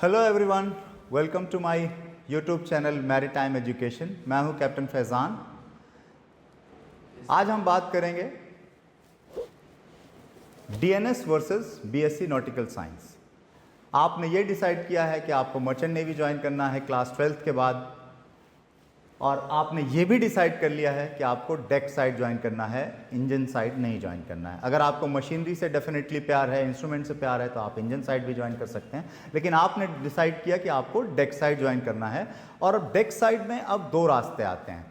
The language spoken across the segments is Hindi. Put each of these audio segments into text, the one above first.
Hello everyone, welcome to my YouTube channel maritime education. मैं हूं कैप्टन फैज़ान। आज हम बात करेंगे DNS versus BSc nautical science. आपने ये डिसाइड किया है कि आपको मर्चेंट नेवी ज्वाइन करना है क्लास 12th के बाद, और आपने ये भी डिसाइड कर लिया है कि आपको डेक साइड ज्वाइन करना है, इंजन साइड नहीं ज्वाइन करना है। अगर आपको मशीनरी से डेफिनेटली प्यार है, इंस्ट्रूमेंट से प्यार है, तो आप इंजन साइड भी ज्वाइन कर सकते हैं, लेकिन आपने डिसाइड किया कि आपको डेक साइड ज्वाइन करना है। और डेक साइड में अब दो रास्ते आते हैं,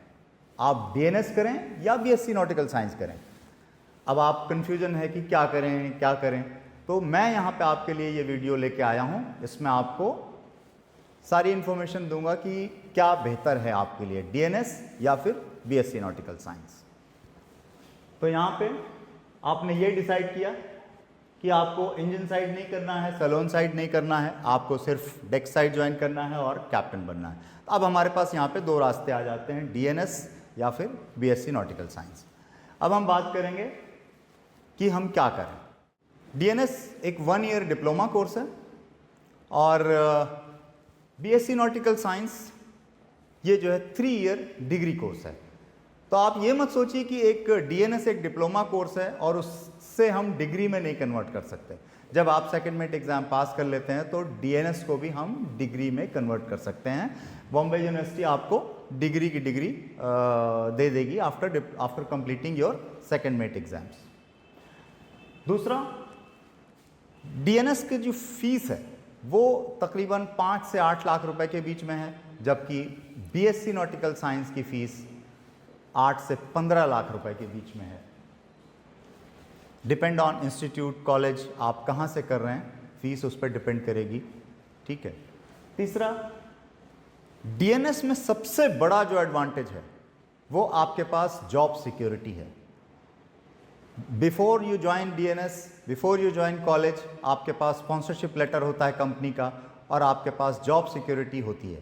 आप डीएनएस करें या बीएससी नॉटिकल साइंस करें। अब आप कन्फ्यूजन है कि क्या करें, तो मैं यहाँ पे आपके लिए ये वीडियो लेके आया हूँ। इसमें आपको सारी इन्फॉर्मेशन दूंगा कि क्या बेहतर है आपके लिए, डीएनएस या फिर बीएससी नॉटिकल साइंस। तो यहाँ पे आपने ये डिसाइड किया कि आपको इंजन साइड नहीं करना है, सैलून साइड नहीं करना है, आपको सिर्फ डेक साइड ज्वाइन करना है और कैप्टन बनना है। तो अब हमारे पास यहाँ पे दो रास्ते आ जाते हैं, डीएनएस या फिर बीएससी नॉटिकल साइंस। अब हम बात करेंगे कि हम क्या करें। डीएनएस एक 1 ईयर डिप्लोमा कोर्स है और बीएससी नॉटिकल साइंस ये जो है 3 ईयर डिग्री कोर्स है। तो आप ये मत सोचिए कि एक डीएनएस एक डिप्लोमा कोर्स है और उससे हम डिग्री में नहीं कन्वर्ट कर सकते। जब आप सेकंड मेट एग्जाम पास कर लेते हैं तो डीएनएस को भी हम डिग्री में कन्वर्ट कर सकते हैं। बॉम्बे यूनिवर्सिटी आपको डिग्री की डिग्री दे देगी after completing your second mate exams. दूसरा, डीएनएस की जो फीस है वो तकरीबन 5 से 8 लाख रुपए के बीच में है, जबकि बीएससी नॉटिकल साइंस की फीस 8 से 15 लाख रुपए के बीच में है। डिपेंड ऑन इंस्टीट्यूट, कॉलेज, आप कहाँ से कर रहे हैं, फीस उस पर डिपेंड करेगी। ठीक है। तीसरा, डीएनएस में सबसे बड़ा जो एडवांटेज है वो आपके पास जॉब सिक्योरिटी है। Before you join DNS, before you join college, आपके पास स्पॉन्सरशिप लेटर होता है कंपनी का और आपके पास जॉब सिक्योरिटी होती है।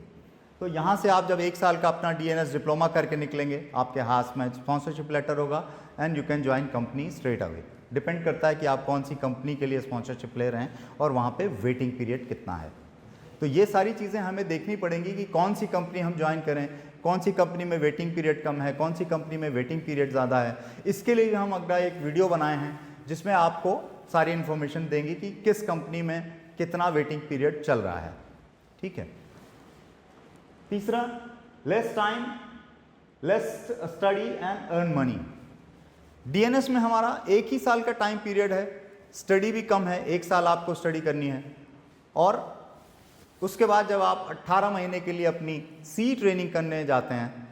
तो यहाँ से आप जब 1 साल का अपना डीएनएस डिप्लोमा करके निकलेंगे, आपके हाथ में स्पॉन्सरशिप लेटर होगा and you can join company straight away. Depend करता है कि आप कौन सी कंपनी के लिए स्पॉन्सरशिप ले रहे हैं और वहाँ पे वेटिंग पीरियड कितना है। तो ये सारी चीज़ें हमें देखनी पड़ेंगी कि कौन सी कंपनी हम ज्वाइन करें, कौन सी कंपनी में वेटिंग पीरियड कम है, कौन सी कंपनी में वेटिंग पीरियड ज़्यादा है। इसके लिए हम अगला एक वीडियो बनाए हैं जिसमें आपको सारी इन्फॉर्मेशन देंगे कि किस कंपनी में कितना वेटिंग पीरियड चल रहा है। ठीक है। तीसरा, less time, less study and earn money. DNS में हमारा 1 ही साल का टाइम पीरियड है, स्टडी भी कम है, 1 साल आपको स्टडी करनी है, और उसके बाद जब आप 18 महीने के लिए अपनी सी ट्रेनिंग करने जाते हैं,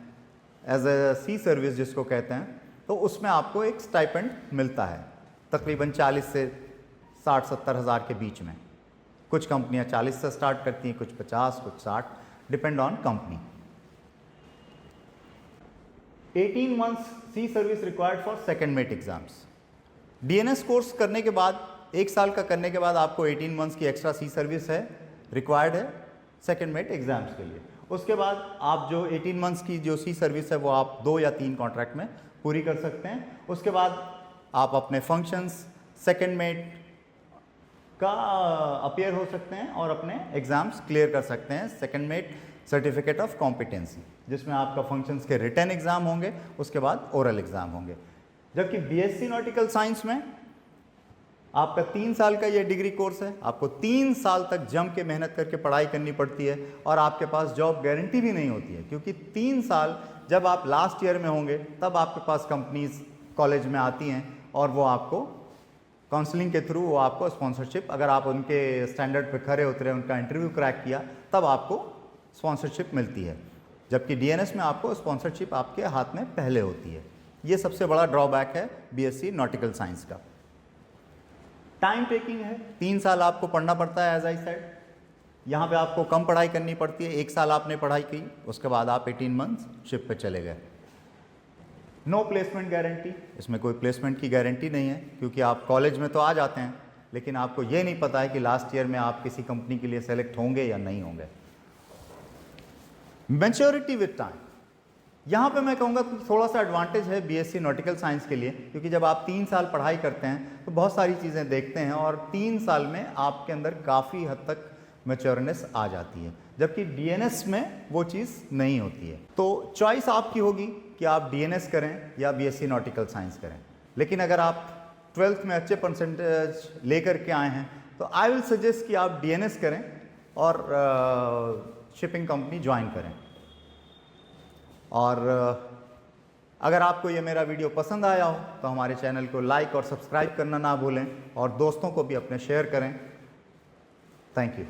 एज ए सी सर्विस जिसको कहते हैं, तो उसमें आपको एक स्टाइपेंड मिलता है तकरीबन 40 से 60-70 हज़ार के बीच में। कुछ कंपनियां 40 से स्टार्ट करती हैं, कुछ 50, कुछ 60, depend on company. 18 months sea service required for second mate exams. DNS course करने के बाद, 1 साल का करने के बाद आपको 18 मंथ्स की एक्स्ट्रा सी सर्विस है, रिक्वायर्ड है सेकेंड मेट एग्जाम्स के लिए। उसके बाद आप जो 18 मंथ्स की जो सी सर्विस है वो आप 2 या 3 कॉन्ट्रैक्ट में पूरी कर सकते हैं। उसके बाद आप अपने फंक्शंस सेकेंड मेट का अपीयर हो सकते हैं और अपने एग्जाम्स क्लियर कर सकते हैं, second mate certificate of competency, जिसमें आपका फंक्शंस के रिटन एग्जाम होंगे, उसके बाद ओरल एग्जाम होंगे। जबकि बीएससी नॉटिकल साइंस में आपका 3 साल का ये डिग्री कोर्स है, आपको 3 साल तक जम के मेहनत करके पढ़ाई करनी पड़ती है और आपके पास जॉब गारंटी भी नहीं होती है, क्योंकि 3 साल जब आप लास्ट ईयर में होंगे तब आपके पास कंपनीज कॉलेज में आती हैं और वो आपको काउंसलिंग के थ्रू वो आपको स्पॉन्सरशिप, अगर आप उनके स्टैंडर्ड पे खरे उतरे, उनका इंटरव्यू क्रैक किया, तब आपको स्पॉन्सरशिप मिलती है। जबकि डीएनएस में आपको स्पॉन्सरशिप आपके हाथ में पहले होती है। ये सबसे बड़ा ड्रॉबैक है बीएससी नॉटिकल साइंस का। टाइम टेकिंग है, 3 साल आपको पढ़ना पड़ता है, एज आई सेड। यहाँ पे आपको कम पढ़ाई करनी पड़ती है, 1 साल आपने पढ़ाई की, उसके बाद आप 18 मंथ्स शिप पे चले गए। नो प्लेसमेंट गारंटी, इसमें कोई प्लेसमेंट की गारंटी नहीं है, क्योंकि आप कॉलेज में तो आ जाते हैं लेकिन आपको ये नहीं पता है कि लास्ट ईयर में आप किसी कंपनी के लिए सेलेक्ट होंगे या नहीं होंगे। मैच्योरिटी विद टाइम, यहाँ पे मैं कहूँगा कि थोड़ा सा एडवांटेज है बीएससी नॉटिकल साइंस के लिए, क्योंकि जब आप 3 साल पढ़ाई करते हैं तो बहुत सारी चीज़ें देखते हैं और 3 साल में आपके अंदर काफ़ी हद तक मैच्योरनेस आ जाती है, जबकि डीएनएस में वो चीज़ नहीं होती है। तो चॉइस आपकी होगी कि आप डीएनएस करें या बीएससी नॉटिकल साइंस करें। लेकिन अगर आप 12th में अच्छे परसेंटेज लेकर के आए हैं तो आई विल सजेस्ट कि आप डीएनएस करें और शिपिंग कंपनी ज्वाइन करें। और अगर आपको ये मेरा वीडियो पसंद आया हो तो हमारे चैनल को लाइक और सब्सक्राइब करना ना भूलें और दोस्तों को भी अपने शेयर करें। Thank you.